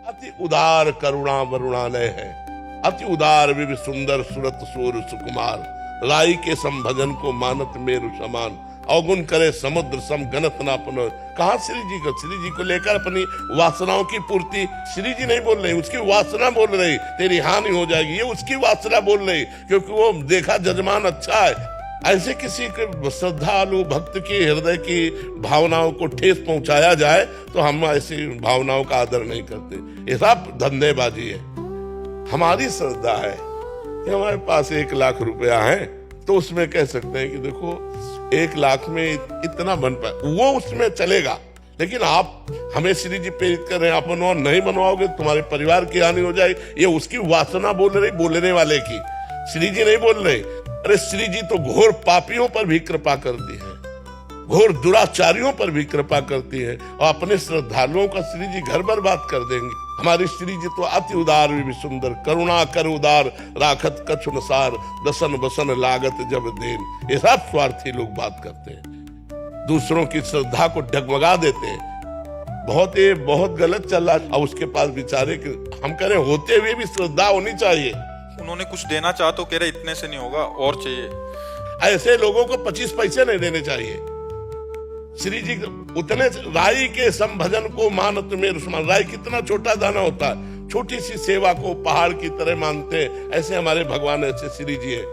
अति उदार करुणा वरुणालय है, अति उदार विवि सुंदर सुरत सूर सुकुमार, लाई के संभजन को मानत मेरु समान, अवगुण करे समुद्र सम गणत ना पुनः। कहा श्री जी को लेकर अपनी वासनाओं की पूर्ति श्री जी नहीं बोल रहे, उसकी वासना बोल रही, तेरी हानि हो जाएगी, ये उसकी वासना बोल रही, क्योंकि वो देखा जजमान अच्छा है। ऐसे किसी के श्रद्धालु भक्त की हृदय की भावनाओं को ठेस पहुंचाया जाए तो हम ऐसी भावनाओं का आदर नहीं करते। ये सब धंधेबाजी है। हमारी श्रद्धा है कि हमारे पास 1 लाख रुपया है तो उसमें कह सकते हैं कि देखो 1 लाख में इतना बन पाए, वो उसमें चलेगा। लेकिन आप हमें श्री जी प्रेरित कर रहे हैं, आप बनवाओ, नहीं बनवाओगे तुम्हारे परिवार की हानि हो जाएगी, ये उसकी वासना बोल रही, बोलने वाले की। श्री जी नहीं बोल रहे। अरे श्री जी तो घोर पापियों पर भी कृपा करती है, घोर दुराचारियों पर भी कृपा करती है, और अपने श्रद्धालुओं का श्री जी घर बर्बाद कर देंगे। हमारी श्री जी तो अति उदार भी सुंदर, करुणा कर उदार राखत कछु नसार, दसन बसन लागत जब देन। ये सब स्वार्थी लोग बात करते हैं, दूसरों की श्रद्धा को डगमगा देते हैं। बहुत गलत चल रहा है। अब उसके पास बेचारे हम कह रहे होते हुए भी श्रद्धा होनी चाहिए। उन्होंने कुछ देना चाहा तो कह रहे इतने से नहीं होगा, और चाहिए। ऐसे लोगों को 25 पैसे नहीं देने चाहिए। श्री जी उतने राई के संभजन को मानत मेरु समान। राई कितना छोटा दाना होता है, छोटी सी सेवा को पहाड़ की तरह मानते हैं। ऐसे हमारे भगवान, ऐसे श्री जी है।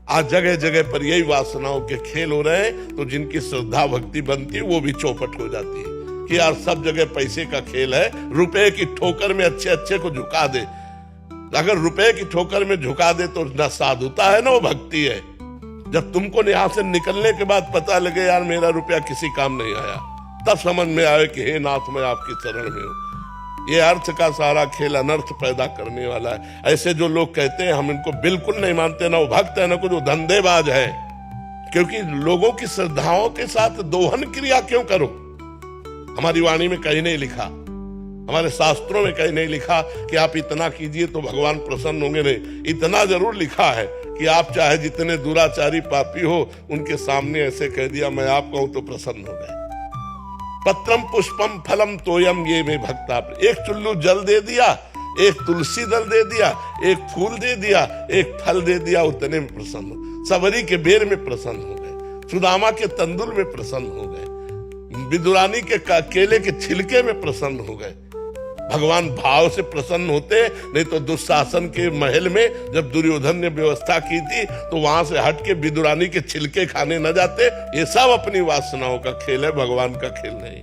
आज जगह जगह पर यही वासनाओं के खेल हो रहे हैं, तो जिनकी श्रद्धा भक्ति बनती है वो भी चौपट हो जाती है कि यार सब जगह पैसे का खेल है, रुपए की ठोकर में अच्छे अच्छे को झुका दे। अगर रुपए की ठोकर में झुका दे तो न साधुता है ना वो भक्ति है। जब तुमको यहाँ से निकलने के बाद पता लगे यार मेरा रुपया किसी काम नहीं आया, तब समझ में आए कि हे नाथ मैं आपकी शरण में हूँ। ये अर्थ का सारा खेल अनर्थ पैदा करने वाला है। ऐसे जो लोग कहते हैं हम इनको बिल्कुल नहीं मानते, ना वो भक्त है ना कुछ, वो धंधेबाज है। क्योंकि लोगों की श्रद्धाओं के साथ दोहन क्रिया क्यों करो? हमारी वाणी में कहीं नहीं लिखा, हमारे शास्त्रों में कहीं नहीं लिखा कि आप इतना कीजिए तो भगवान प्रसन्न होंगे। नहीं, इतना जरूर लिखा है कि आप चाहे जितने दुराचारी पापी हो उनके सामने ऐसे कह दिया मैं आप कहूं तो प्रसन्न हो गए। पत्रम पुष्पम फलम तोयम ये में भक्ता। एक चुल्लू जल दे दिया, एक तुलसी दल दे दिया, एक फूल दे दिया, एक फल दे दिया, उतने में प्रसन्न हो। सबरी के बेर में प्रसन्न हो गए, सुदामा के तंदुल में प्रसन्न हो गए, विदुरानी के केले के छिलके में प्रसन्न हो गए। भगवान भाव से प्रसन्न होते। नहीं तो दुशासन के महल में जब दुर्योधन ने व्यवस्था की थी तो वहां से हट के विदुरानी के छिलके खाने न जाते। ये सब अपनी वासनाओं का खेल है, भगवान का खेल नहीं।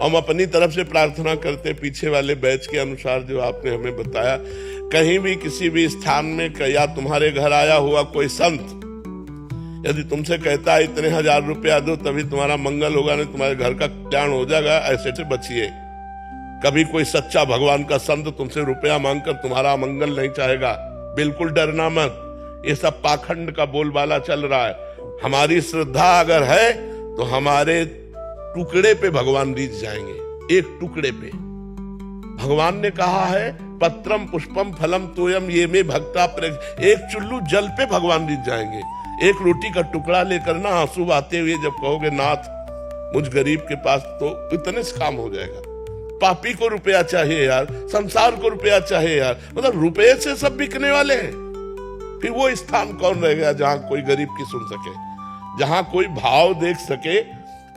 हम अपनी तरफ से प्रार्थना करते पीछे वाले बैच के अनुसार जो आपने हमें बताया। कहीं भी किसी भी स्थान में या तुम्हारे घर आया हुआ कोई संत यदि तुमसे कहता है इतने 1000 रुपया दो तभी तुम्हारा मंगल होगा, नहीं तुम्हारे घर का कल्याण हो जाएगा, ऐसे से बचिए। कभी कोई सच्चा भगवान का संत तुमसे रुपया मांगकर तुम्हारा मंगल नहीं चाहेगा, बिल्कुल डरना मत। ये सब पाखंड का बोलबाला चल रहा है। हमारी श्रद्धा अगर है तो हमारे टुकड़े पे भगवान रीझ जाएंगे, एक टुकड़े पे। भगवान ने कहा है पत्रम पुष्पम फलम तोयम ये में भक्ता। एक चुल्लू जल पे भगवान रीझ जाएंगे। एक रोटी का टुकड़ा लेकर ना आंसू आते हुए जब कहोगे नाथ मुझ गरीब के पास, तो इतने से काम हो जाएगा। पापी को रुपया चाहिए यार, संसार को रुपया चाहिए यार, मतलब रुपये से सब बिकने वाले हैं। फिर वो स्थान कौन रह गया जहां कोई गरीब की सुन सके, जहां कोई भाव देख सके,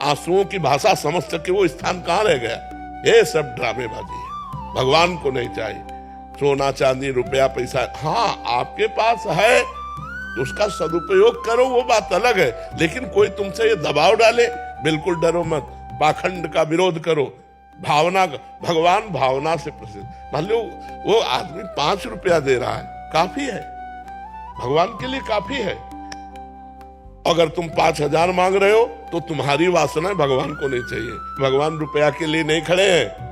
आंसुओं की भाषा समझ सके, वो स्थान कहां रह गया? ये सब ड्रामेबाजी है। भगवान को नहीं चाहिए सोना चांदी रुपया पैसा। हाँ आपके पास है तो उसका सदुपयोग करो, वो बात अलग है। लेकिन कोई तुमसे ये दबाव डाले, बिल्कुल डरो मत, पाखंड का विरोध करो। भावना, भगवान भावना से प्रसिद्ध। मान लो वो आदमी 5 रुपया दे रहा है, काफी है, भगवान के लिए काफी है। अगर तुम 5000 मांग रहे हो तो तुम्हारी वासना भगवान को नहीं चाहिए। भगवान रुपया के लिए नहीं खड़े हैं,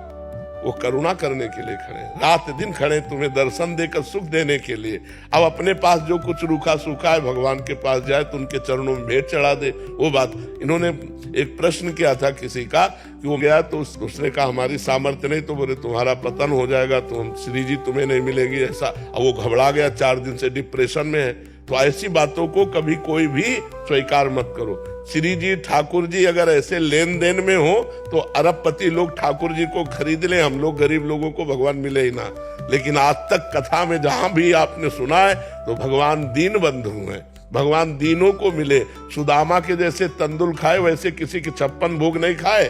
वो करुणा करने के लिए खड़े हैं। रात दिन खड़े तुम्हें दर्शन देकर सुख देने के लिए। अब अपने पास जो कुछ रूखा सूखा है भगवान के पास जाए तो उनके चरणों में भेंट चढ़ा दे। वो बात इन्होंने एक प्रश्न किया था किसी का कि वो गया तो उसने कहा हमारी सामर्थ्य नहीं, तो बोले तुम्हारा पतन हो जाएगा, तो हम श्री जी तुम्हें नहीं मिलेगी ऐसा। अब वो घबरा गया, 4 दिन से डिप्रेशन में है। तो ऐसी बातों को कभी कोई भी स्वीकार मत करो। श्री जी ठाकुर जी अगर ऐसे लेन देन में हो तो अरबपति लोग ठाकुर जी को खरीद ले, हम लोग गरीब लोगों को भगवान मिले ही ना। लेकिन आज तक कथा में जहां भी आपने सुना है तो भगवान दीन बंधु हैं, भगवान दीनों को मिले। सुदामा के जैसे तंदुल खाए वैसे किसी के 56 भोग नहीं खाए,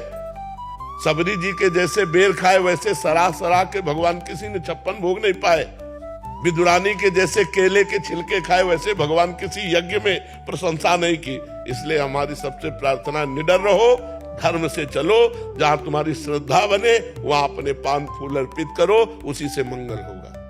सबरी जी के जैसे बेर खाए वैसे सरा सरा के भगवान किसी ने 56 भोग नहीं पाए। विदुरानी के जैसे केले के छिलके खाए वैसे भगवान किसी यज्ञ में प्रशंसा नहीं की। इसलिए हमारी सबसे प्रार्थना, निडर रहो, धर्म से चलो, जहां तुम्हारी श्रद्धा बने वहां अपने पान फूल अर्पित करो, उसी से मंगल होगा।